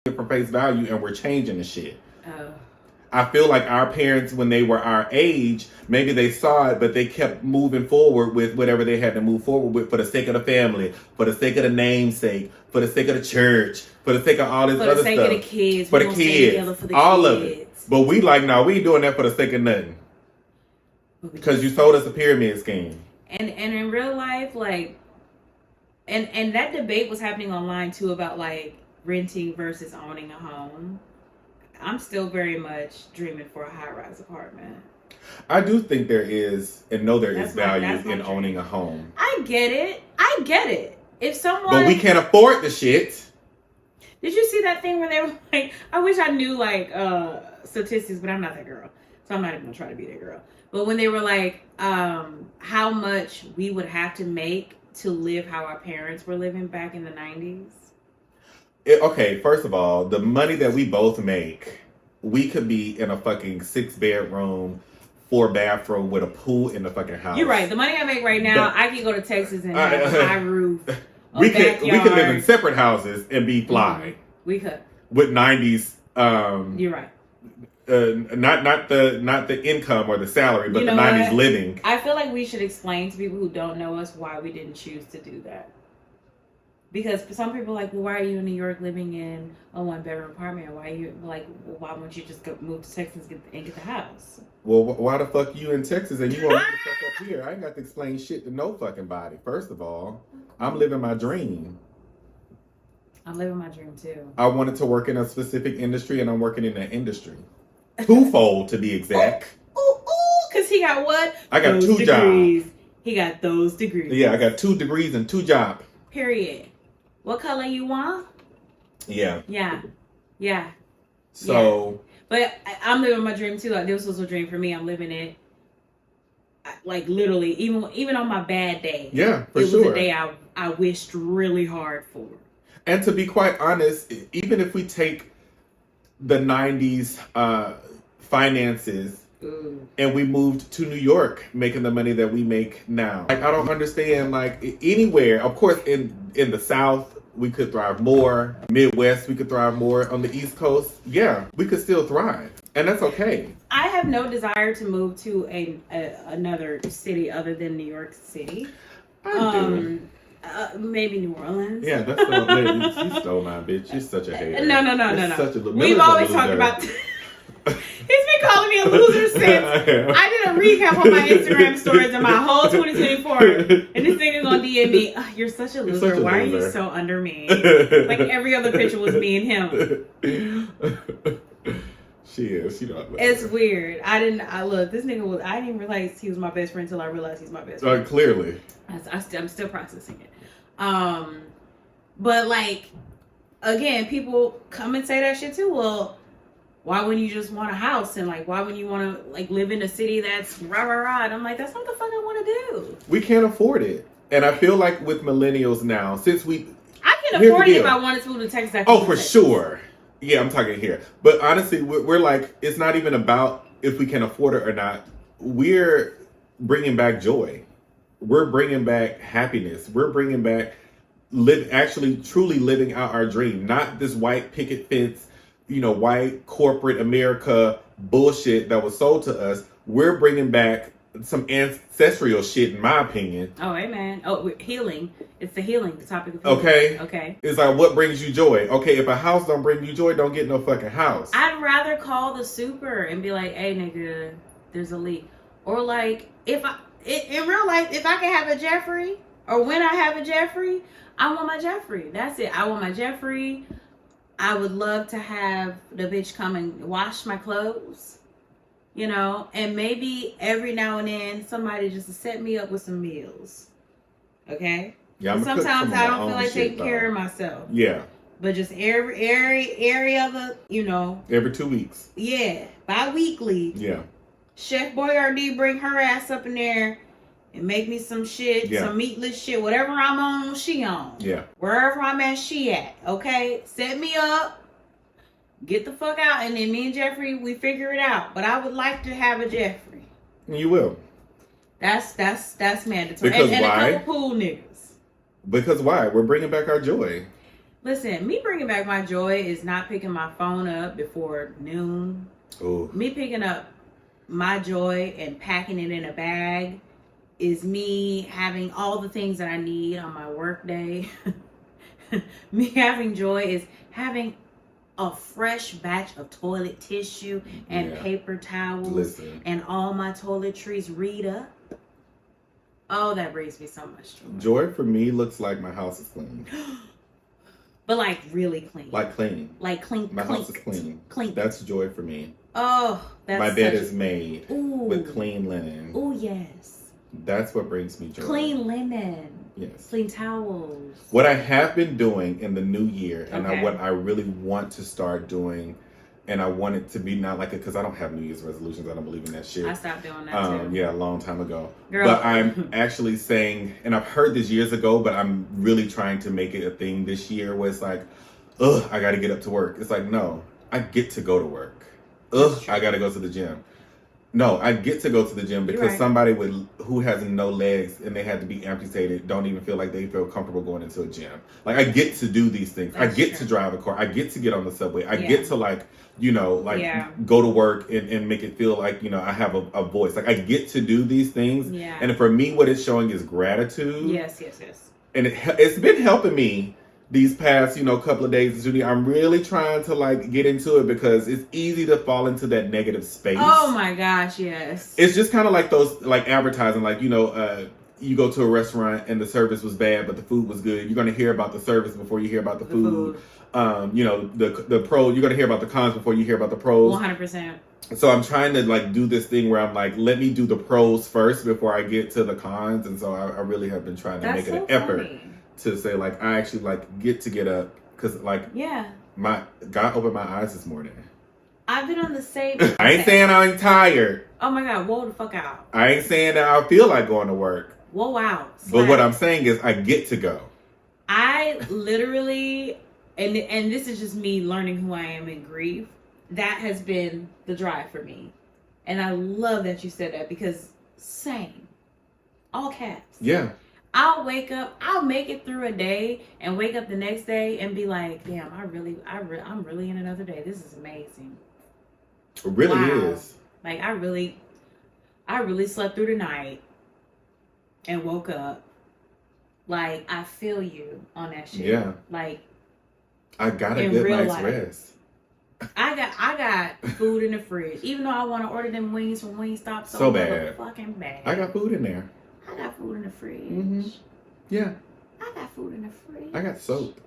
for face value and we're changing the shit. Oh. I feel like our parents, when they were our age, maybe they saw it, but they kept moving forward with whatever they had to move forward with for the sake of the family, for the sake of the namesake, for the sake of the church, for the sake of all this other stuff. For the sake of the kids. For the kids. All of it. But we like, no, we ain't doing that for the sake of nothing. Because you sold us a pyramid scheme. And in real life, like, and that debate was happening online too about like renting versus owning a home. I'm still very much dreaming for a high-rise apartment. I do think there is, and know there is value in owning a home. I get it. If someone... But we can't afford the shit. Did you see that thing where they were like... I wish I knew, like, statistics, but I'm not that girl. So I'm not even going to try to be that girl. But when they were like, how much we would have to make to live how our parents were living back in the 90s. Okay, first of all, the money that we both make, we could be in a fucking 6-bedroom, 4-bathroom with a pool in the fucking house. You're right. The money I make right now, I can go to Texas and have a high roof. We could live in separate houses and be fly. Mm-hmm. We could. With 90s. You're right. Not the income or the salary, but the 90s living. I feel like we should explain to people who don't know us why we didn't choose to do that. Because some people are like, well, why are you in New York living in a 1-bedroom apartment? Why won't you just move to Texas and get the house? Well, why the fuck you in Texas and you want me to fuck up here? I ain't got to explain shit to no fucking body. First of all, I'm living my dream. I'm living my dream too. I wanted to work in a specific industry and I'm working in that industry. Twofold to be exact. Because he got what? I got those 2 jobs. He got those degrees. Yeah, I got 2 degrees and 2 jobs. Period. What color you want? Yeah. So. But I'm living my dream too. Like, this was a dream for me. I'm living it. Like literally, even on my bad day. Yeah, for sure. It was a day I wished really hard for. And to be quite honest, even if we take the 90s finances and we moved to New York making the money that we make now, like I don't understand, like anywhere, of course in the South we could thrive more, Midwest we could thrive more, on the East Coast, yeah, we could still thrive, and that's okay. I have no desire to move to another city other than New York City. I do. Maybe New Orleans. Yeah, that's so. You stole my bitch. You're such a hater. No. We've always talked about. He's been calling me a loser since I did a recap on my Instagram stories in my whole 2024, and this nigga gonna DM me. Oh, you're such a loser. Why are you so under me? Like every other picture was me and him. She is. She don't. It's weird. I didn't even realize he was my best friend until I realized he's my best friend. Clearly. I'm still processing it. But like, again, people come and say that shit too. Well, why wouldn't you just want a house? And like, why wouldn't you want to like live in a city that's rah rah rah? And I'm like, that's not the fuck I want to do. We can't afford it. And I feel like with millennials now, since I can afford it if I wanted to move to Texas. Oh, for sure. Yeah, I'm talking here. But honestly, we're like, it's not even about if we can afford it or not. We're bringing back joy. We're bringing back happiness. We're bringing back actually truly living out our dream. Not this white picket fence, white corporate America bullshit that was sold to us. We're bringing back some ancestral shit, in my opinion. Oh, amen. Oh, healing. It's the topic of healing. Okay. It's like, what brings you joy? Okay, if a house don't bring you joy, don't get no fucking house. I'd rather call the super and be like, hey, nigga, there's a leak. Or like, in real life, if I can have a Jeffrey, or when I have a Jeffrey, I want my Jeffrey. That's it. I want my Jeffrey. I would love to have the bitch come and wash my clothes. And maybe every now and then somebody just to set me up with some meals. Okay? Yeah, sometimes I don't feel like taking care of myself. Yeah. But just every other, every 2 weeks. Yeah. Bi-weekly. Yeah. Chef Boyardee bring her ass up in there and make me some shit, some meatless shit. Whatever I'm on, she on. Yeah. Wherever I'm at, she at. Okay? Set me up. Get the fuck out, and then me and Jeffrey, we figure it out. But I would like to have a Jeffrey. You will. That's mandatory. Because and why? a couple pool niggas. Because why? We're bringing back our joy. Listen, me bringing back my joy is not picking my phone up before noon. Ooh. Me picking up my joy and packing it in a bag is me having all the things that I need on my work day. Me having joy is having a fresh batch of toilet tissue and paper towels and all my toiletries read up. Oh, that brings me so much joy. Joy for me looks like my house is clean. But like really clean. Like clean. Like clean. My house is clean. Clean. That's joy for me. Oh, that's my bed is made with clean linen. Oh, yes. That's what brings me joy. Clean linen. Yes. Clean towels. What I have been doing in the new year, and what I really want to start doing, and I want it to be not like it, because I don't have New Year's resolutions. I don't believe in that shit. I stopped doing that too. Yeah, a long time ago. Girl. But I'm actually saying, and I've heard this years ago, but I'm really trying to make it a thing this year where it's like, ugh, I got to get up to work. It's like, no, I get to go to work. Ugh, I got to go to the gym. No, I get to go to the gym because somebody who has no legs and they had to be amputated don't even feel like they feel comfortable going into a gym. Like, I get to do these things. I get to drive a car. I get to get on the subway. I get to go to work and make it feel like, I have a voice. Like, I get to do these things. Yeah. And for me, what it's showing is gratitude. Yes. And it's been helping me these past, couple of days, Judy. I'm really trying to get into it because it's easy to fall into that negative space. Oh my gosh, yes. It's just kind of like those, advertising, you go to a restaurant and the service was bad, but the food was good. You're going to hear about the service before you hear about the food. The pro, you're going to hear about the cons before you hear about the pros. 100%. So I'm trying to do this thing where I'm let me do the pros first before I get to the cons. And so I really have been trying to make it an effort to say I actually get up because my God opened my eyes this morning. I've been on the same. I ain't saying I'm tired. Oh my God, whoa the fuck out. I ain't saying that I feel like going to work. Whoa out. But what I'm saying is I get to go. I literally, and this is just me learning who I am in grief. That has been the drive for me, and I love that you said that because same, all caps. Yeah. I'll wake up, I'll make it through a day and wake up the next day and be like, damn, I'm really in another day. This is amazing. It really is. Like I really slept through the night and woke up. Like I feel you on that shit. Yeah. Like I got a good night's rest. I got food in the fridge. Even though I want to order them wings from Wingstop so bad. Fucking bad. I got food in there. I got food in the fridge. Mm-hmm. Yeah. I got food in the fridge. I got soap.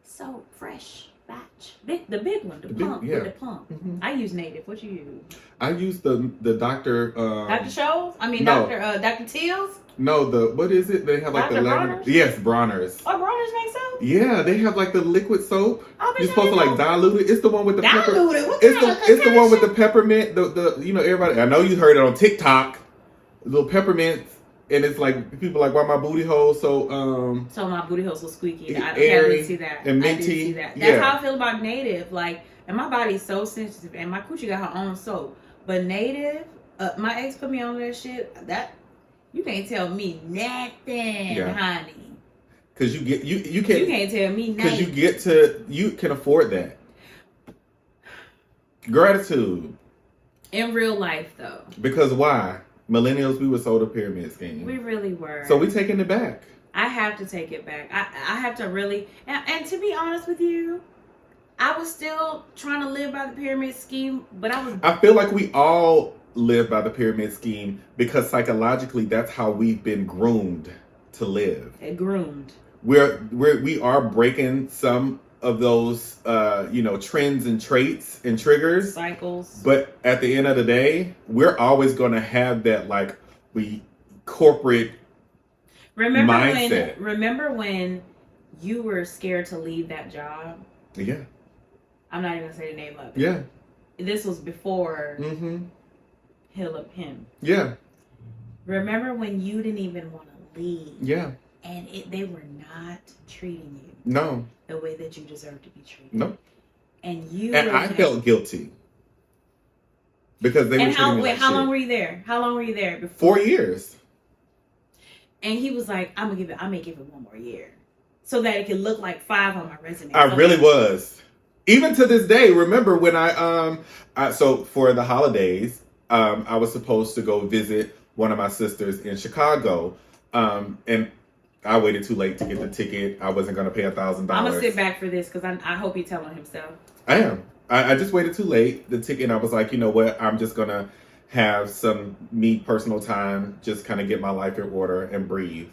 Soap, fresh batch. The big one, the pump. Yeah. With the pump. Mm-hmm. I use Native. What you use? I use the Dr. Dr. Scholl's? I mean, no. Dr. Teal's? No, what is it? They have Dr. the Bronner's? Yes, Bronner's. Oh, Bronner's make soap? Yeah, they have the liquid soap. Oh, you're supposed to dilute it. It's the one with the diluted? What it's the one with the peppermint. The everybody. I know you heard it on TikTok. Little peppermints. And it's people why my booty hole so my booty hole's so squeaky. I airy did see that. And minty. I did see that. That's how I feel about Native. And my body's so sensitive. And my coochie got her own soap. But Native, my ex put me on that shit. That you can't tell me nothing, honey. Because you can't tell me nothing. Because you can afford that. Gratitude. In real life, though. Because why? Millennials, we were sold a pyramid scheme. We really were. So we taking it back. I have to take it back. I have to really, and to be honest with you, I was still trying to live by the pyramid scheme, but I feel like we all live by the pyramid scheme because psychologically that's how we've been groomed to live. Groomed. We are breaking some of those trends and traits and triggers, cycles, but at the end of the day we're always going to have that corporate mindset. Remember when you were scared to leave that job? Yeah, I'm not even gonna say the name of it. Yeah, this was before him. Yeah, remember when you didn't even want to leave? Yeah, and they were not treating you the way that you deserve to be treated. No. And I felt guilty. Because they were treating me like how long were you there? How long were you there before? 4 years. And he was like, I may give it one more year. so that it can look like 5 on my resume. I really was. Even to this day, remember when so for the holidays, I was supposed to go visit one of my sisters in Chicago, and I waited too late to get the ticket. I wasn't going to pay $1,000. I'm gonna sit back for this because I hope he's telling himself. I am. I just waited too late. The ticket, and I was like, you know what? I'm just gonna have some personal time, just kind of get my life in order and breathe.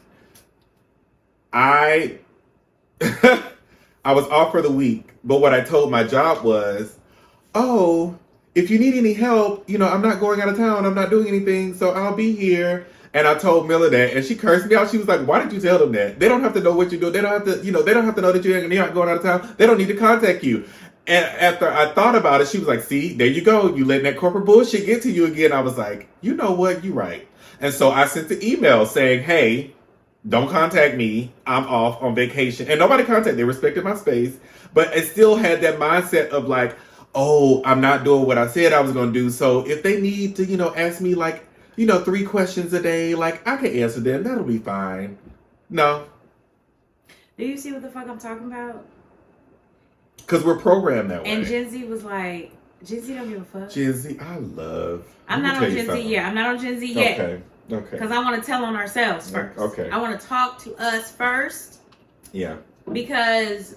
I was off for the week, but what I told my job was, oh, if you need any help, I'm not going out of town. I'm not doing anything, so I'll be here. And I told Miller that, and she cursed me out. She was like, why did you tell them that? They don't have to know what you do. They don't have to, they don't have to know that you're not going out of town. They don't need to contact you. And after I thought about it, she was like, see, there you go. You letting that corporate bullshit get to you again. I was like, you know what? You're right. And so I sent the email saying, hey, don't contact me. I'm off on vacation. And nobody contacted. They respected my space. But it still had that mindset of like, oh, I'm not doing what I said I was going to do. So if they need to, ask me like, 3 questions a day, like I can answer them. That'll be fine. No. Do you see what the fuck I'm talking about? Because we're programmed that way. And Gen Z was like, Gen Z don't give a fuck. Gen Z, I love. I'm not on Gen Z yet. I'm not on Gen Z yet. Okay. Because I want to tell on ourselves first. Okay. I want to talk to us first. Yeah. Because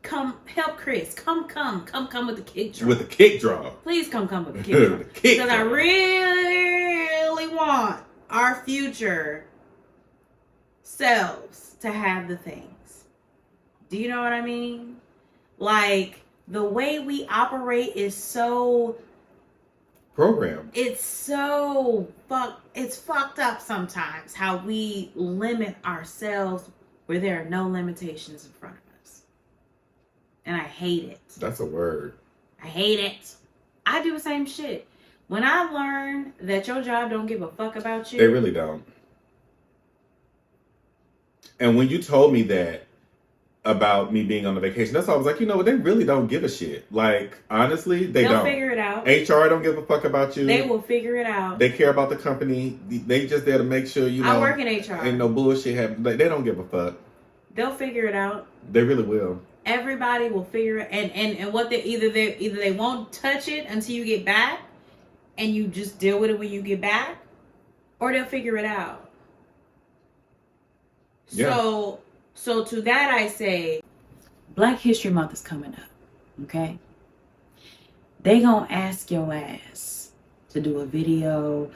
come help Chris. Come with the kick drum. With the kick drum. Please come with the kick drum. Because I really want our future selves to have the things. Do you know what I mean? Like, the way we operate is so programmed. It's so fucked up sometimes how we limit ourselves where there are no limitations in front of us. And I hate it. That's a word. I hate it. I do the same shit. When I learn that your job don't give a fuck about you. They really don't. And when you told me that about me being on the vacation, that's why I was like, they really don't give a shit. Like, honestly, they'll don't. Figure it out. HR don't give a fuck about you. They will figure it out. They care about the company. They just there to make sure, I work in HR. Ain't no bullshit happening. Like, they don't give a fuck. They'll figure it out. They really will. Everybody will figure it, and what they either they won't touch it until you get back, and you just deal with it when you get back, or they'll figure it out. Yeah. So to that I say, Black History Month is coming up. Okay, they gonna ask your ass to do a video,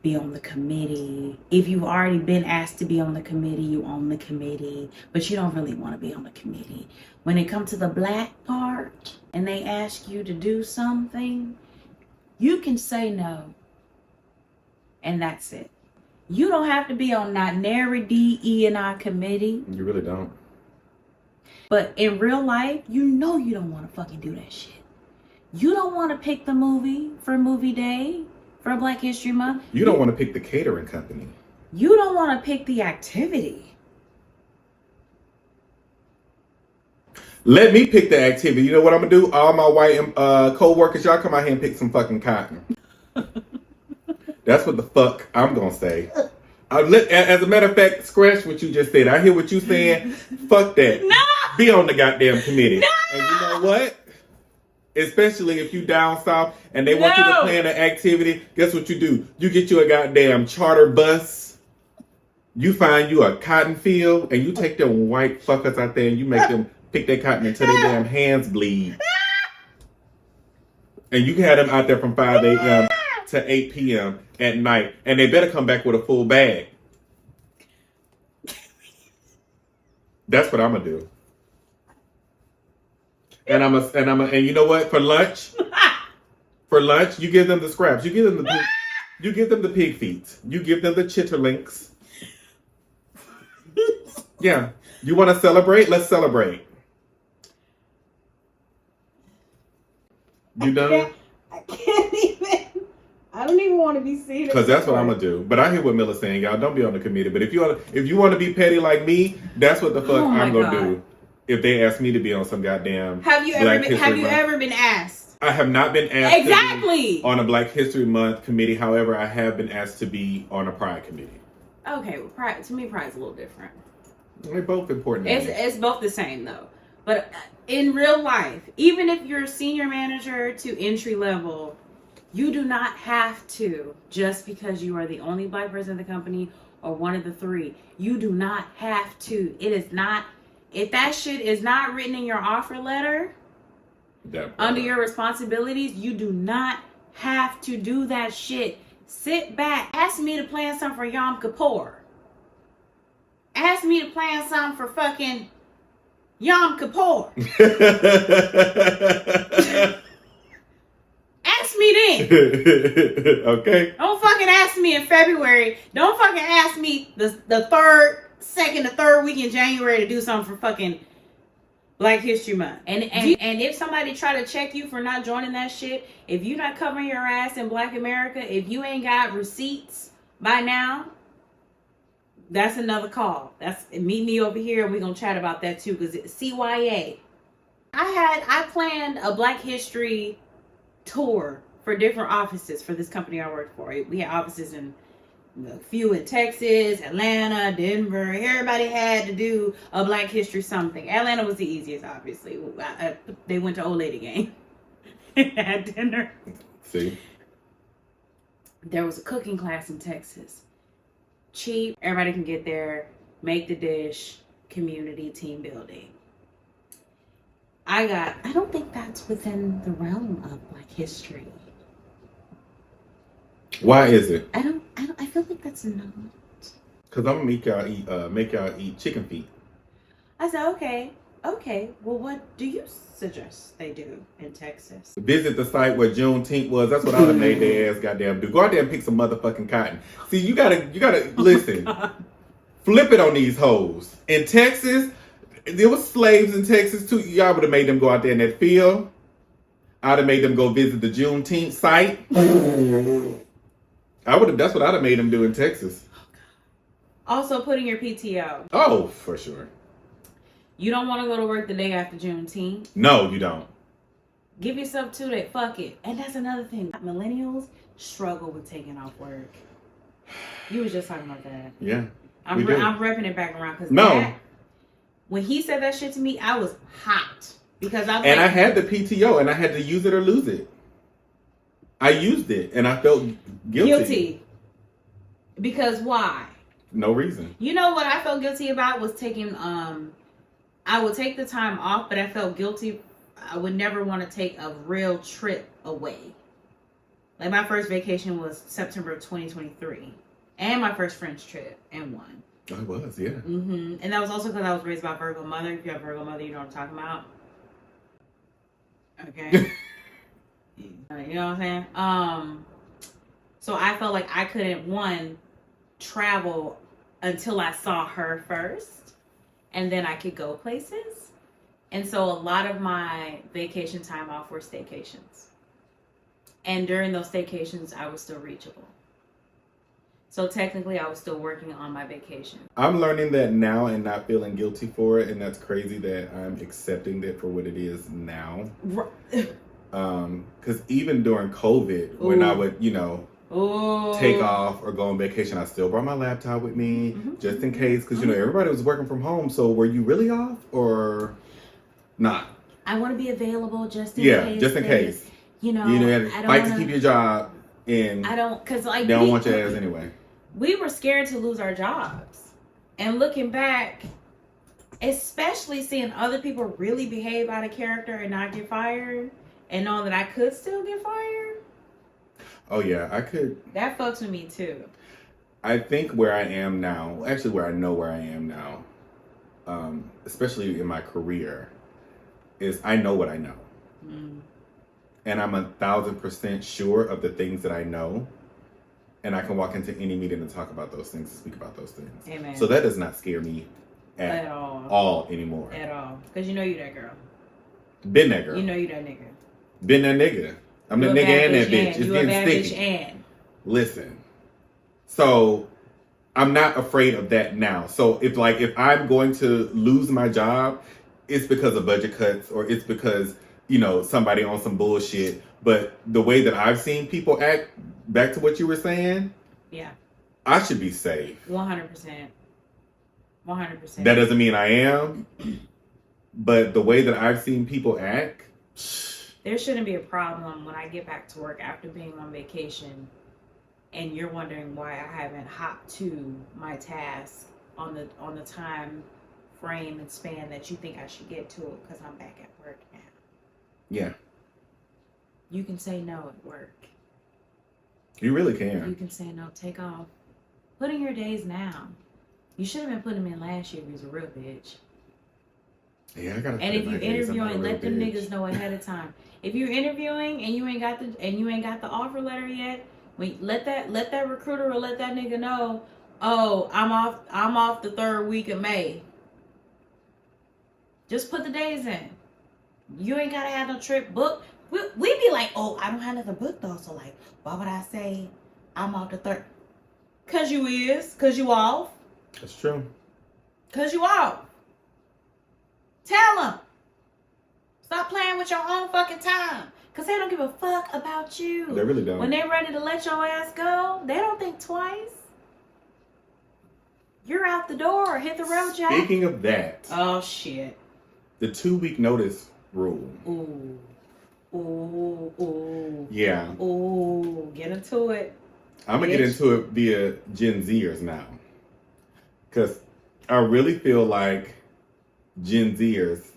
be on the committee. If you've already been asked to be on the committee, you on the committee, but you don't really want to be on the committee. When it comes to the black part and they ask you to do something, you can say no. And that's it. You don't have to be on not nary D, E, and I committee. You really don't. But in real life, you don't want to fucking do that shit. You don't want to pick the movie for movie day for Black History Month. You don't want to pick the catering company. You don't want to pick the activity. Let me pick the activity. You know what I'm going to do? All my white co-workers, y'all come out here and pick some fucking cotton. That's what the fuck I'm going to say. As a matter of fact, scratch what you just said. I hear what you saying. Fuck that. No! Be on the goddamn committee. No! And you know what? Especially if you down south and they want you to plan an activity, guess what you do? You get you a goddamn charter bus. You find you a cotton field and you take them white fuckers out there and you make them pick their cotton until their damn hands bleed. And you can have them out there from 5 a.m. to 8 p.m. at night. And they better come back with a full bag. That's what I'm gonna do. And and you know what? For lunch, you give them the scraps. You give them the pig feet. You give them the chitterlinks. Yeah. You want to celebrate? Let's celebrate. You done? I can't even. I don't even want to be seen. Because that's what I'm gonna do. But I hear what Miller's saying, y'all. Don't be on the committee. But if you want to be petty like me, that's what the fuck I'm gonna do. If they ask me to be on some goddamn Have you ever been asked? I have not been asked exactly to be on a Black History Month committee. However, I have been asked to be on a Pride committee. Okay, well, Pride to me, Pride's a little different. They're both important. It's both the same though. But in real life, even if you're a senior manager to entry level, you do not have to, just because you are the only black person in the company or one of the three. You do not have to. It is not, if that shit is not written in your offer letter, under your responsibilities, you do not have to do that shit. Sit back. Ask me to plan something for Yom Kippur. Ask me to plan something for fucking Yom Kippur. Ask me then. Okay. Don't fucking ask me in February. Don't fucking ask me the third week in January to do something for fucking Black History Month. And if somebody try to check you for not joining that shit, if you not covering your ass in Black America, if you ain't got receipts by now, that's another call. That's meet me over here and we're gonna chat about that too. Because CYA. I planned a Black History tour for different offices for this company I worked for. We had offices in a few in Texas, Atlanta, Denver. Everybody had to do a Black History something. Atlanta was the easiest, obviously. They went to old lady game. Had dinner. See? There was a cooking class in Texas. Cheap. Everybody can get there, make the dish, community, team building. I don't think that's within the realm of Black History. Why is it? I feel like that's not. Because I'm gonna make y'all eat chicken feet. I said, okay. Well, what do you suggest they do in Texas? Visit the site where Juneteenth was. That's what I would have made their ass goddamn do. Go out there and pick some motherfucking cotton. See, you gotta listen. Flip it on these hoes. In Texas, there was slaves in Texas too. Y'all would have made them go out there in that field. I'd have made them go visit the Juneteenth site. That's what I'd have made them do in Texas. Also, putting your PTO. Oh, for sure. You don't want to go to work the day after Juneteenth. No, you don't. Give yourself 2 days. Fuck it. And that's another thing. Millennials struggle with taking off work. You was just talking about that. Yeah. I'm repping it back around because when he said that shit to me, I was hot because I had the PTO and I had to use it or lose it. I used it and I felt guilty. Because why? No reason. You know what I felt guilty about was taking I would take the time off, but I felt guilty. I would never want to take a real trip away. Like my first vacation was September of 2023. And my first French trip and one. Oh, it was, yeah. Mm-hmm. And that was also because I was raised by a Virgo mother. If you have a Virgo mother, you know what I'm talking about. Okay. You know what I'm saying? So I felt like I couldn't, travel until I saw her first. And then I could go places. And so a lot of my vacation time off were staycations. And during those staycations, I was still reachable. So technically, I was still working on my vacation. I'm learning that now and not feeling guilty for it. And that's crazy that I'm accepting it for what it is now. Because even during COVID, when I would, take off or go on vacation, I still brought my laptop with me just in case. Because, everybody was working from home. So were you really off or not? I want to be available just in case. Yeah, just in case. You had to fight to keep your job. And because they don't want your ass anyway. We were scared to lose our jobs. And looking back, especially seeing other people really behave out of character and not get fired, and knowing that I could still get fired. Oh yeah, I could. That fucks with me too. I think where I am now, actually where I know where I am now, especially in my career, is I know what I know. And I'm 1,000% sure of the things that I know. And I can walk into any meeting and talk about those things and speak about those things. Amen. So that does not scare me at all anymore. At all. Because you know you that girl. Been that girl. You know you that nigga. Been that nigga. I'm the nigga and that bitch. It's getting sticky. And. Listen. So I'm not afraid of that now. So if I'm going to lose my job, it's because of budget cuts or it's because, somebody on some bullshit. But the way that I've seen people act, back to what you were saying, yeah, I should be safe. 100%. 100%. That doesn't mean I am, but the way that I've seen people act, there shouldn't be a problem when I get back to work after being on vacation and you're wondering why I haven't hopped to my task on the time frame and span that you think I should get to it, because I'm back at work now. Yeah. You can say no at work. You really can. You can say no, take off. Put in your days now. You should have been putting them in last year if you was a real bitch. Yeah, I gotta. And if you're interviewing, let them niggas know ahead of time. If you're interviewing and you ain't got the offer letter yet, let that recruiter or let that nigga know. Oh, I'm off the 3rd week of May. Just put the days in. You ain't gotta have no trip booked. We be like, oh, I don't have nothing booked though. So like, why would I say I'm off the 3rd? Cause you off. That's true. Cause you off. Tell them. Stop playing with your own fucking time. Because they don't give a fuck about you. They really don't. When they're ready to let your ass go, they don't think twice. You're out the door. Hit the road, Jack. Speaking of that. Oh, shit. The 2-week notice rule. Ooh. Ooh. Ooh. Yeah. Ooh. Get into it. I'm going to get into it via Gen Zers now. Because I really feel like Gen Zers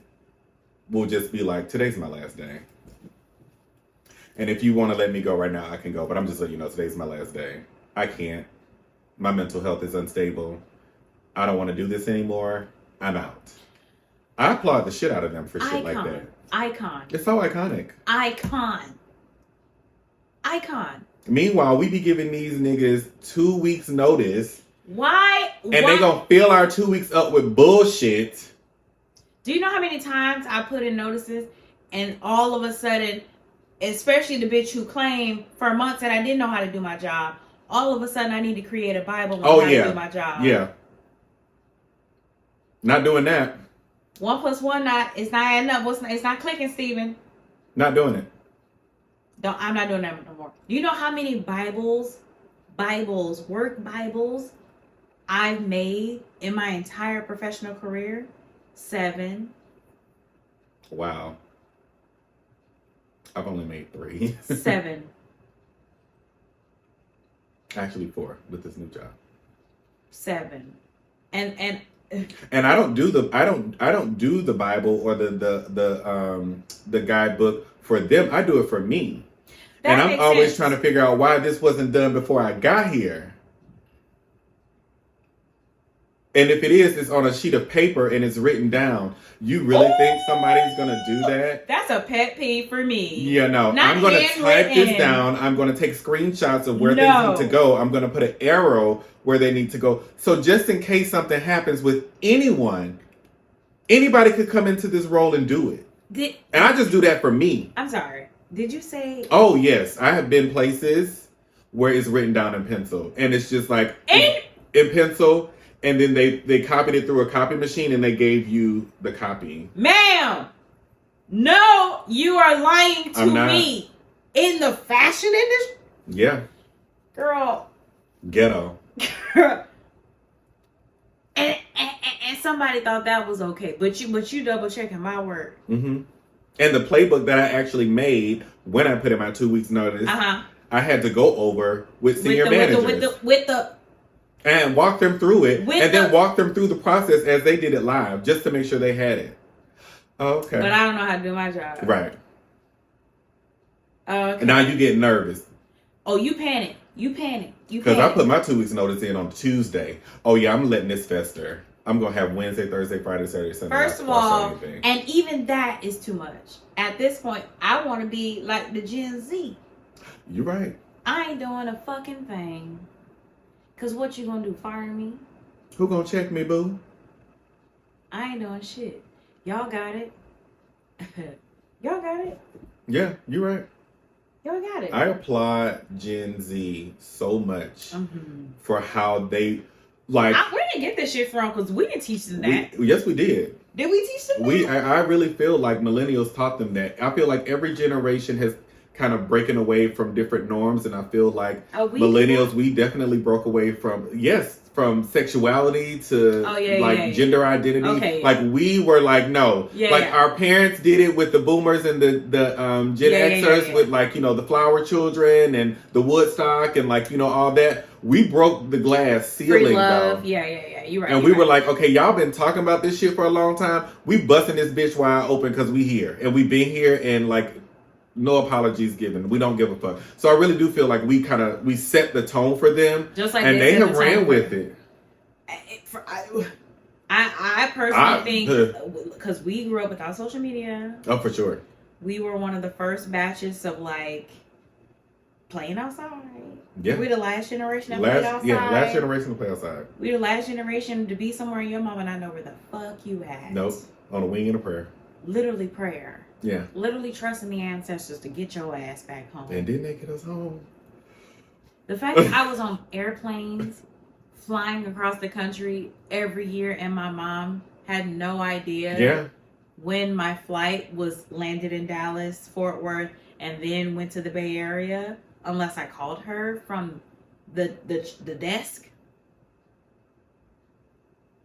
will just be like, today's my last day. And if you want to let me go right now, I can go. But I'm just letting you know, today's my last day. I can't. My mental health is unstable. I don't want to do this anymore. I'm out. I applaud the shit out of them for shit like that. Icon. It's so iconic. Icon. Meanwhile, we be giving these niggas 2 weeks notice. Why? And they gonna fill our 2 weeks up with bullshit. Do you know how many times I put in notices and all of a sudden, especially the bitch who claimed for months that I didn't know how to do my job, all of a sudden I need to create a Bible on how to do my job. Yeah. Not doing that. 1 + 1 it's not adding up. It's not clicking, Steven. Not doing it. I'm not doing that no more. You know how many Bibles, work Bibles I've made in my entire professional career? 7. Wow. I've only made 3. 7. Actually 4 with this new job. 7. And I don't do the Bible or the guidebook for them. I do it for me. And I'm always trying to figure out why this wasn't done before I got here. And if it is, it's on a sheet of paper and it's written down. You really think somebody's going to do that? That's a pet peeve for me. Yeah, no. I'm going to type this down. I'm going to take screenshots of where they need to go. I'm going to put an arrow where they need to go. So just in case something happens with anyone, anybody could come into this role and do it. And I just do that for me. I'm sorry. Did you say? Oh, yes. I have been places where it's written down in pencil. And it's just like in pencil. And then they copied it through a copy machine and they gave you the copy. Ma'am, no, you are lying to me. In the fashion industry? Yeah. Girl. Ghetto. and somebody thought that was okay. But you double checking my word. Mm-hmm. And the playbook that I actually made when I put in my 2 weeks notice, I had to go over with senior managers. And walk them through it. Then walk them through the process as they did it live, just to make sure they had it. Okay. But I don't know how to do my job. Right. Okay. Now you get nervous. Oh, you panic. Because I put my 2 weeks notice in on Tuesday. Oh yeah, I'm letting this fester. I'm going to have Wednesday, Thursday, Friday, Saturday, Sunday. First of all, and even that is too much. At this point, I want to be like the Gen Z. You're right. I ain't doing a fucking thing. Because what you gonna do, fire me? Who gonna check me, boo? I ain't doing shit. Y'all got it. Y'all got it. Yeah, you're right. Y'all got it. I applaud Gen Z so much for how they, like... Where did they get this shit from? Because we didn't teach them that. Yes, we did. Did we teach them that? I really feel like millennials taught them that. I feel like every generation has kind of breaking away from different norms, and I feel like millennials, we definitely broke away from, from sexuality to gender identity. Okay, like we were like no, our parents did it with the boomers and the Gen Xers with like the flower children and the Woodstock and like all that. We broke the glass ceiling. Free love. Though. Yeah. You're right. And we were like, okay, y'all been talking about this shit for a long time. We busting this bitch wide open because we here and we been here and like. No apologies given. We don't give a fuck. So I really do feel like we set the tone for them, just like and they have ran with it. I personally think because we grew up without social media. Oh, for sure. We were one of the first batches of like playing outside. Yeah, we're the last generation that played outside. Yeah, last generation to play outside. We're the last generation to be somewhere in your mama and I know where the fuck you at. Nope, on a wing and a prayer. Literally prayer. Yeah. Literally trusting the ancestors to get your ass back home. And didn't they get us home? The fact that I was on airplanes flying across the country every year and my mom had no idea when my flight was landed in Dallas, Fort Worth, and then went to the Bay Area, unless I called her from the desk.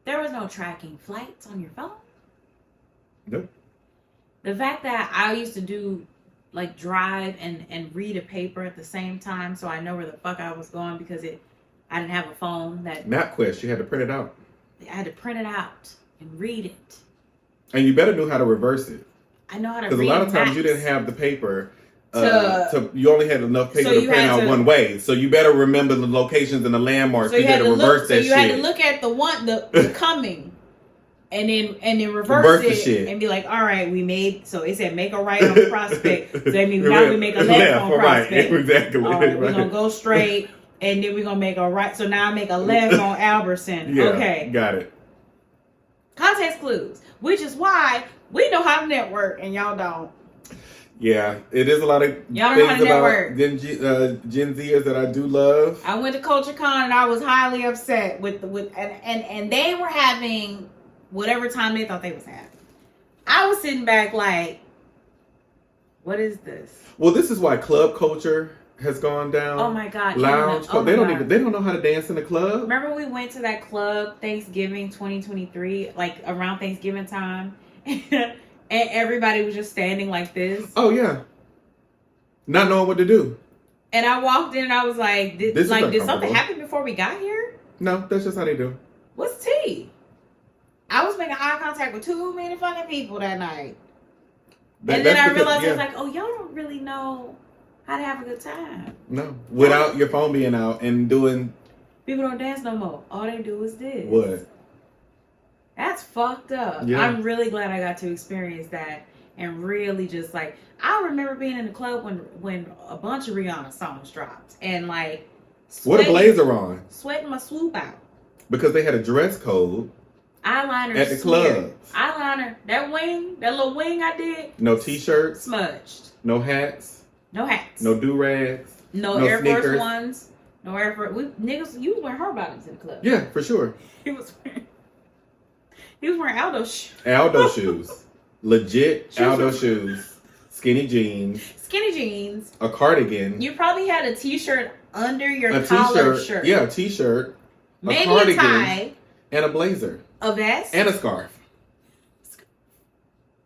There was no tracking flights on your phone. Nope. The fact that I used to do like drive and read a paper at the same time so I know where the fuck I was going because I didn't have a phone that MapQuest, you had to print it out. I had to print it out and read it. And you better know how to reverse it. I know how to read because a lot of times maps. You didn't have the paper you only had enough paper to print out one way. So you better remember the locations and the landmarks to reverse that shit. So you had to look at the coming. And then reverse it the and be like, all right, we made, so it said make a right on Prospect. So that means now we make a left on Prospect. Right, exactly. All right, we're going to go straight and then we're going to make a right. So now I make a left on Albertson. Yeah, okay. Got it. Context clues, which is why we know how to network and y'all don't. Yeah, it is a lot of y'all don't know how to network. Gen Zers that I do love. I went to Culture Con and I was highly upset with and they were having whatever time they thought they was having. I was sitting back like, what is this? Well, this is why club culture has gone down. Oh my God. Lounge. They don't know how to dance in the club. Remember we went to that club Thanksgiving 2023, like around Thanksgiving time, and everybody was just standing like this. Oh yeah. Not knowing what to do. And I walked in and I was like, did something happen before we got here? No, that's just how they do. What's tea? I was making eye contact with too many fucking people that night. And then I realized I was like, oh, y'all don't really know how to have a good time. No. Without your phone being out and doing... People don't dance no more. All they do is this. What? That's fucked up. Yeah. I'm really glad I got to experience that and really just like... I remember being in the club when a bunch of Rihanna songs dropped. And like... What a blazer on. Sweating my swoop out. Because they had a dress code. Eyeliner at the club. Eyeliner, that little wing I did. No t-shirts. Smudged. No hats. No hats. No do-rags. No Air Force Ones. No Air Force. Niggas, you was wearing her bottoms in the club. Yeah, for sure. He was wearing Aldo shoes. Aldo shoes. Legit Aldo shoes. Skinny jeans. A cardigan. You probably had a t-shirt under your collared shirt. Yeah, a t-shirt. Maybe a cardigan. Tie. And a blazer. A vest? And a scarf.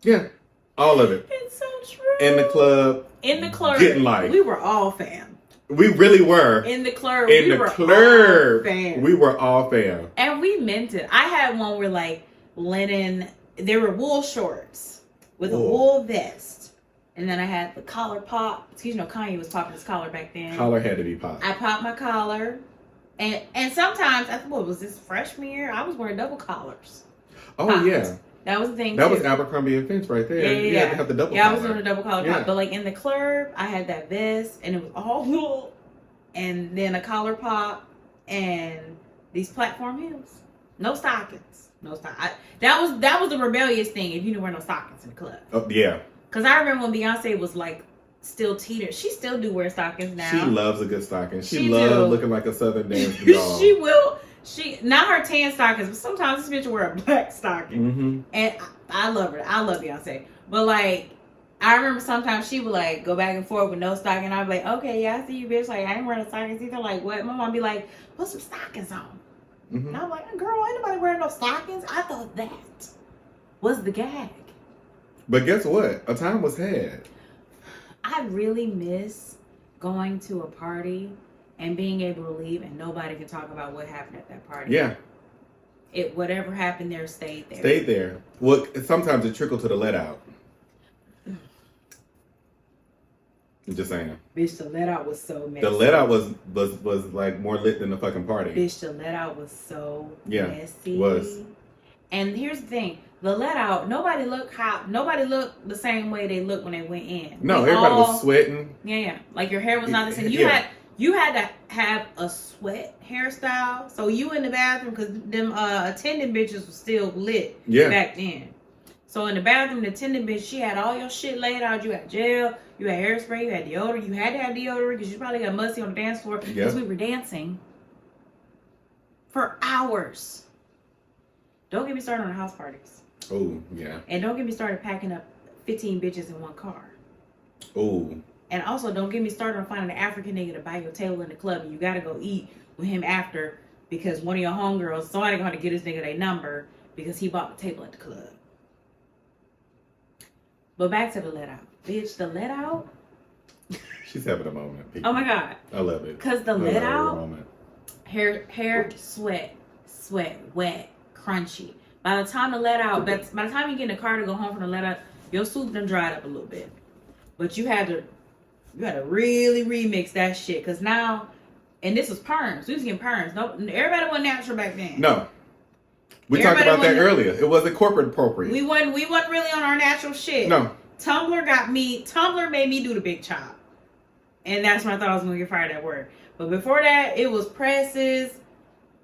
Yeah. All of it. It's so true. In the club. Getting life. We were all fam. We really were. In the club. We were all fam. And we meant it. I had one where like linen, there were wool shorts with a wool vest. And then I had the collar pop. Excuse me, Kanye was popping his collar back then. Collar had to be popped. I popped my collar. And sometimes, what was this, freshman year? I was wearing double collars. Oh, popped. Yeah. That was the thing, That was Abercrombie and Finch right there. Yeah. You had to have the double collar. Yeah, I was doing a double collar pop. But like in the club, I had that vest, and it was all wool. And then a collar pop, and these platform heels. No stockings. That was the rebellious thing, if you didn't wear no stockings in the club. Oh, yeah. Because I remember when Beyonce was like, still teeter. She still do wear stockings now. She loves a good stocking. She loves looking like a Southern dance doll. She will. Not her tan stockings, but sometimes this bitch will wear a black stocking. Mm-hmm. And I love her. I love Beyonce. But like, I remember sometimes she would like go back and forth with no stocking. I'd be like, okay, yeah, I see you, bitch. Like, I ain't wearing stockings either. Like, what? My mom be like, put some stockings on. Mm-hmm. And I'm like, girl, ain't nobody wearing no stockings. I thought that was the gag. But guess what? A time was had. I really miss going to a party and being able to leave and nobody can talk about what happened at that party. Yeah. Whatever happened there stayed there. Stayed there. Well, sometimes it trickled to the let out. I'm just saying. Bitch, the let out was so messy. The let out was like more lit than the fucking party. Bitch, the let out was so messy. Was. And here's the thing. The let out, nobody looked the same way they looked when they went in. No, everybody was sweating. Yeah. Like your hair was not the same. You had to have a sweat hairstyle. So you in the bathroom, because them attendant bitches was still lit back then. So in the bathroom, the attendant bitch, she had all your shit laid out. You had gel, you had hairspray, you had deodorant. You had to have deodorant because you probably got musty on the dance floor because we were dancing for hours. Don't get me started on the house parties. Oh, yeah. And don't get me started packing up 15 bitches in one car. Oh. And also, don't get me started on finding an African nigga to buy your table in the club and you gotta go eat with him after because one of your homegirls, somebody gonna get this nigga their number because he bought the table at the club. But back to the let out. Bitch, the let out. She's having a moment. People. Oh my God. I love it. Because the let out, hair, sweat, wet, crunchy. By the time the let out, by the time you get in the car to go home from the let out, your soup done dried up a little bit. But you had to really remix that shit. Because now, and this was perms. We was getting perms. No, everybody wasn't natural back then. No. We talked about that earlier. It wasn't corporate appropriate. We wasn't really on our natural shit. No. Tumblr made me do the big chop. And that's when I thought I was going to get fired at work. But before that, it was presses,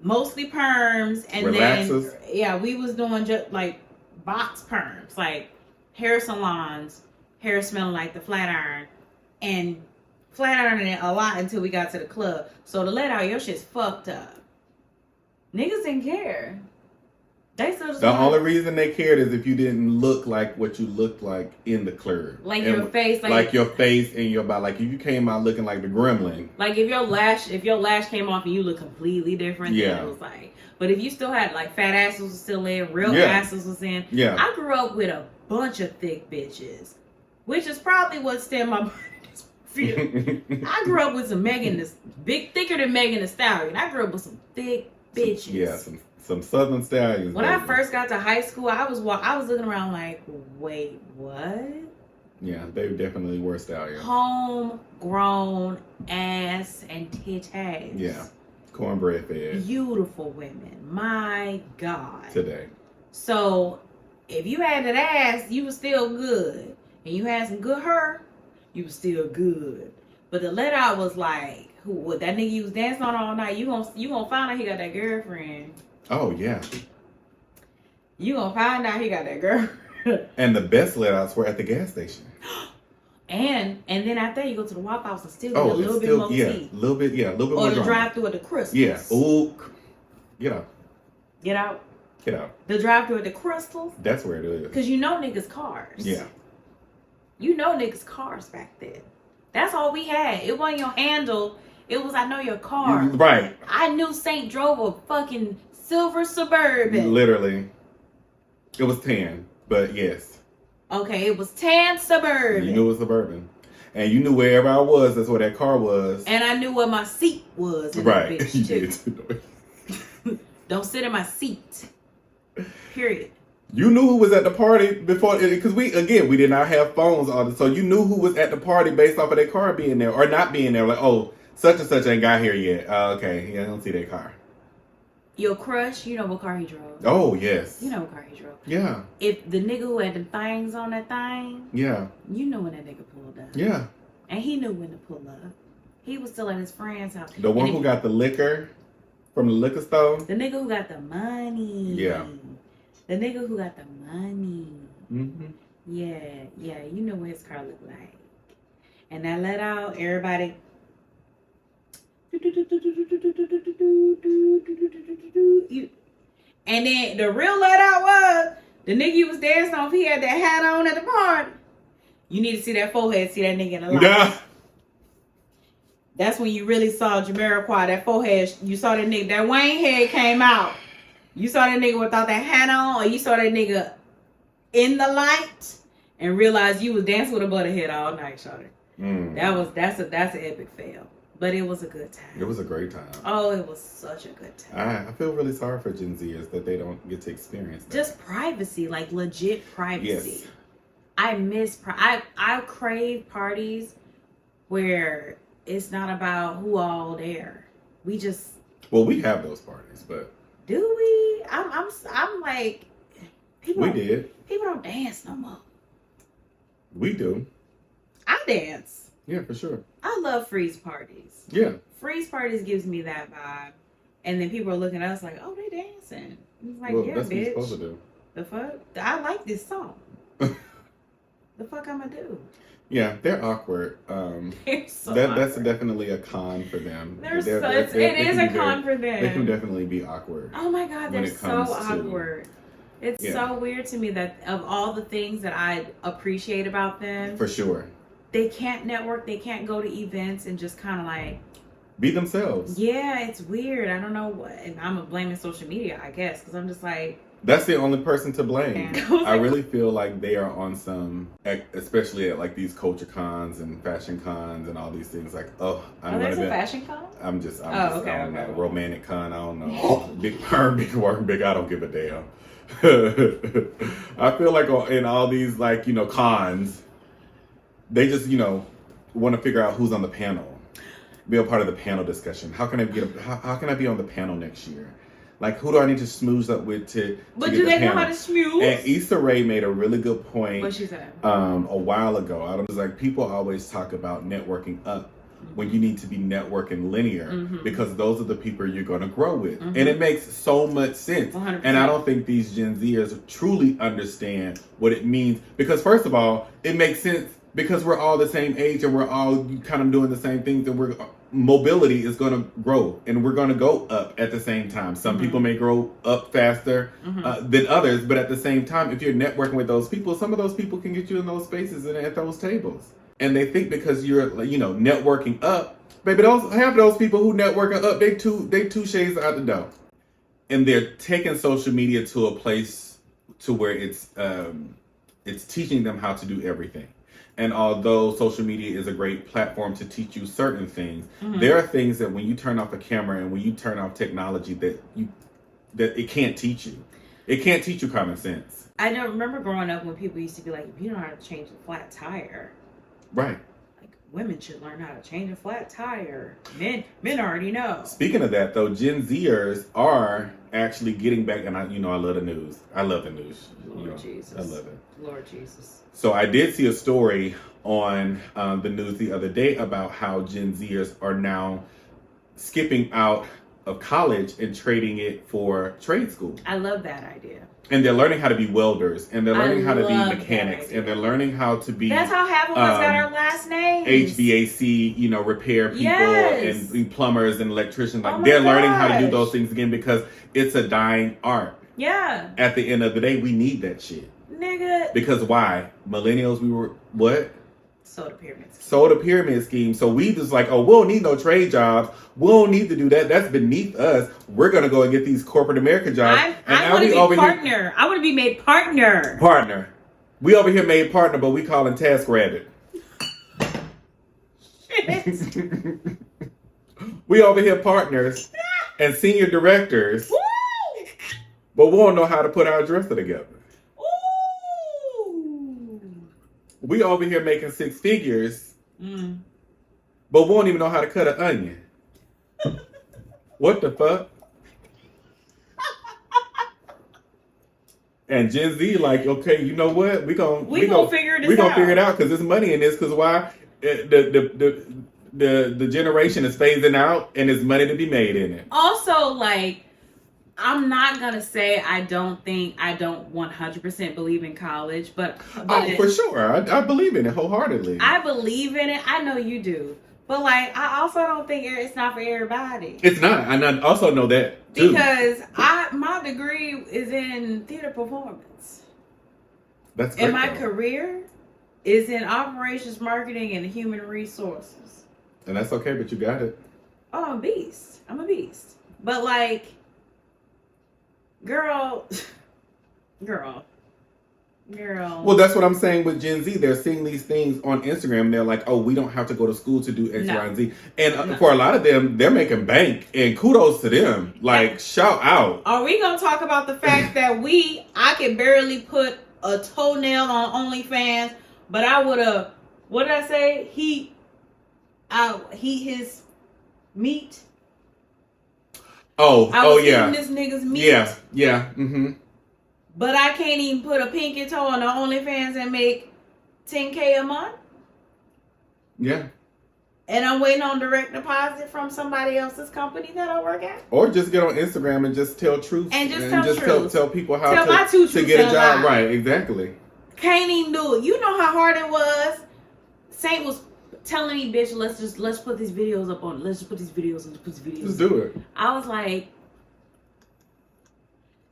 mostly perms. And relaxers. Then, we was doing just like box perms. Like hair salons, hair smelling like the flat iron. And flat ironing it a lot until we got to the club. So to let out, your shit's fucked up. Niggas didn't care. The only reason they cared is if you didn't look like what you looked like in the club. Like your face. Like your face and your body. Like if you came out looking like the gremlin. Like if your lash came off and you look completely different. Then it was like. But if you still had like fat asses was still in, real asses was in. Yeah. I grew up with a bunch of thick bitches. Which is probably what stemmed my fear. I grew up with some thicker than Megan Thee Stallion. I grew up with some thick bitches. Some Southern stallions. When I first got to high school, I was looking around like, wait, what? Yeah, they definitely were stallions. Homegrown ass and titties. Yeah, cornbread fed. Beautiful women. My God. Today. So, if you had that ass, you was still good. And you had some good hair, you was still good. But the let out was like, that nigga you was dancing on all night, you gonna find out he got that girlfriend. Oh, yeah. You gonna find out he got that girl. And the best let outs were at the gas station. And then after you go to the Waffle House and still get a little bit more tea. A little bit more. Or the drive-through at the Crystals. Yeah. Ooh. Get out. Get out. Get out. The drive-through at the Crystals. That's where it is. Because you know niggas' cars. Yeah. You know niggas' cars back then. That's all we had. It wasn't your handle. It was I know your car. Right. I knew Saint drove a fucking silver Suburban. Literally. It was tan, but yes. Okay, it was tan Suburban. You knew it was Suburban. And you knew wherever I was, that's where that car was. And I knew where my seat was. Right. Bitch You did. Don't sit in my seat. Period. You knew who was at the party before, because we did not have phones on, so you knew who was at the party based off of their car being there or not being there. Like, oh, such and such ain't got here yet. Okay, yeah, I don't see that car. Your crush, you know what car he drove. Oh, yes. You know what car he drove. Yeah. If the nigga who had the things on that thing. Yeah. You know when that nigga pulled up. Yeah. And he knew when to pull up. He was still at his friend's house. The one who got the liquor from the liquor store. The nigga who got the money. Yeah. The nigga who got the money. Mm-hmm. Yeah, you know what his car looked like. And that let out everybody. And then the real let out was the nigga you was dancing on. If he had that hat on at the party, you need to see that forehead, see that nigga in the light. Yeah. That's when you really saw Jamiroquai, that forehead. You saw that nigga, that Wayne head came out. You saw that nigga without that hat on, or you saw that nigga in the light and realized you was dancing with a butterhead all night, shawty. That's an epic fail. But it was a good time. It was a great time. Oh, it was such a good time. I feel really sorry for Gen Zers that they don't get to experience that. Just privacy, like legit privacy. Yes. I miss I crave parties where it's not about who all there. We just we have those parties, but do we? I'm like people. We did. People don't dance no more. We do. I dance. Yeah, for sure. I love freeze parties. Yeah. Freeze parties gives me that vibe. And then people are looking at us like, oh, they dancing. It's like, yeah, that's bitch. what you're supposed to do. The fuck? I like this song. The fuck I'm gonna do? Yeah, they're awkward. They're so that's awkward. Definitely a con for them. It is a con for them. They can definitely be awkward. Oh my god, they're so awkward. It's so weird to me that of all the things that I appreciate about them, for sure, they can't network. They can't go to events and just kind of like be themselves. Yeah, it's weird. I don't know what, and I'm blaming social media, I guess, because I'm just like. That's the only person to blame. I really feel like they are on some, especially at like these culture cons and fashion cons and all these things. Like, there's a fashion con? I'm just okay, I don't know. Okay. Romantic con, I don't know. Big perm, big work, big. I don't give a damn. I feel like in all these like cons, they just want to figure out who's on the panel, be a part of the panel discussion. How can I how can I be on the panel next year? Like, who do I need to smooze up with to But get do the they panel? know how to smooze? And Issa Rae made a really good point. What she said? A while ago. I was like, people always talk about networking up when you need to be networking linear because those are the people you're going to grow with. And it makes so much sense. 100%. And I don't think these Gen Zers truly understand what it means. Because first of all, it makes sense because we're all the same age and we're all kind of doing the same things, and mobility is going to grow and we're going to go up at the same time. Some people may grow up faster than others, but at the same time, if you're networking with those people, some of those people can get you in those spaces and at those tables. And they think because you're networking up, baby, half of those people who network up, they two shades out the door. And they're taking social media to a place to where it's teaching them how to do everything. And although social media is a great platform to teach you certain things, there are things that when you turn off a camera and when you turn off technology that it can't teach you. It can't teach you common sense. I don't remember growing up when people used to be like, if you don't know how to change a flat tire. Right. Like, women should learn how to change a flat tire. Men already know. Speaking of that, though, Gen Zers are actually getting back, and I love the news. I love the news. Lord Jesus. I love it. Lord Jesus. So I did see a story on the news the other day about how Gen Zers are now skipping out of college and trading it for trade school. I love that idea. And they're learning how to be welders, and they're learning how to be mechanics, and they're learning how to be. That's how half of us got our last names. HVAC, repair people and plumbers and electricians. Like they're learning how to do those things again because it's a dying art. Yeah. At the end of the day, we need that shit. Nigga. Because why? Millennials, we were what? Soda pyramid scheme. So we just like, we don't need no trade jobs. We don't need to do that. That's beneath us. We're gonna go and get these corporate America jobs. I want to be partner. I want to be made partner. Partner. We over here made partner, but we calling Task Rabbit. We over here partners and senior directors. Woo! But we don't know how to put our dresser together. We over here making six figures, but we don't even know how to cut an onion. What the fuck? And Gen Z like, okay, you know what? We gonna figure it out. We gonna figure it out because there's money in this. Because why? The generation is phasing out, and there's money to be made in it. Also, like, I'm not gonna say I don't 100% believe in college, but for sure, I believe in it wholeheartedly. I believe in it. I know you do, but like, I also don't think it's not for everybody. It's not, and I also know that too. Because my degree is in theater performance. That's great, and my career is in operations, marketing, and human resources. And that's okay, but you got it. Oh, I'm a beast. I'm a beast. But like, girl. Well, that's what I'm saying with Gen Z. They're seeing these things on Instagram. And they're like, oh, we don't have to go to school to do X, Y, and Z. And for a lot of them, they're making bank. And kudos to them. Like, shout out. Are we going to talk about the fact that I can barely put a toenail on OnlyFans, but I would have, what did I say? Heat his meat. Oh, I was yeah. this nigga's meat. Yeah. Mm-hmm. But I can't even put a pinky toe on the OnlyFans and make $10K a month. Yeah. And I'm waiting on direct deposit from somebody else's company that I work at. Or just get on Instagram and just tell truth. And just tell people how to get a job. Right, exactly. Can't even do it. You know how hard it was? Saint was telling me, bitch, let's put these videos up on. Let's just put these videos and put these videos. Just do it. I was like,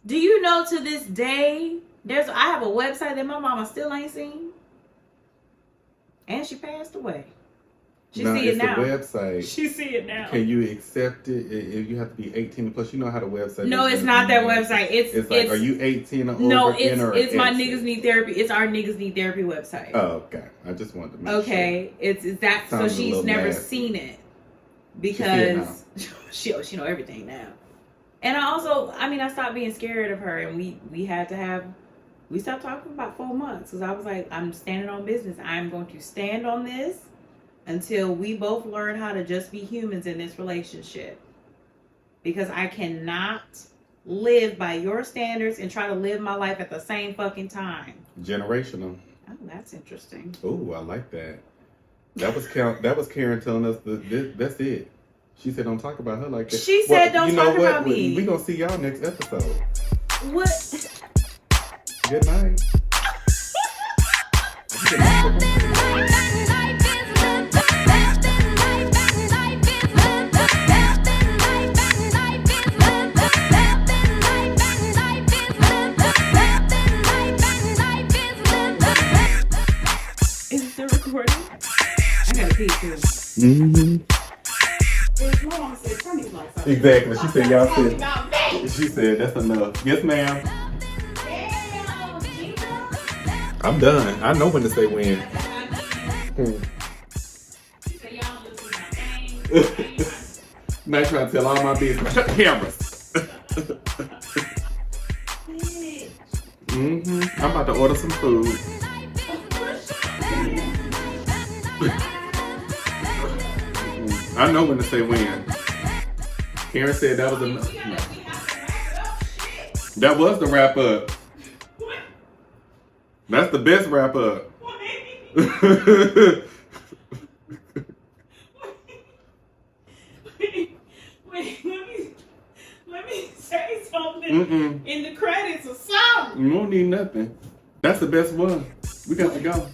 do you know to this day, I have a website that my mama still ain't seen? And she passed away. She see it now. The website. She see it now. Can you accept it if you have to be 18 plus? You know how the website. No, it's not that website. It's like, are you 18 or over? No, it's my Niggas Need Therapy. It's our Niggas Need Therapy website. Oh, okay. I just wanted to make sure. Okay, it's that. So she's never seen it because she know everything now. And I stopped being scared of her, and we stopped talking about 4 months because I was like, I'm standing on business. I'm going to stand on this until we both learn how to just be humans in this relationship. Because I cannot live by your standards and try to live my life at the same fucking time. Generational. Oh, that's interesting. Oh, I like that. That was Karen telling us that's it. She said, don't talk about her like that. She said, don't talk about me. We're going to see y'all next episode. What? Good night. Is it still recording? I gotta pee too. Mm-hmm. My mom said, turn these lights off. Exactly. She said, y'all said. She said, that's enough. Yes, ma'am. I'm done. I know when to say when. Now trying to tell all my business. Shut the cameras. I'm about to order some food. I know when to say when. Karen said that was enough. That was the wrap up. That's the best wrap up. Wait, let me say something in the credits or something. You won't need nothing. That's the best one. We got to go.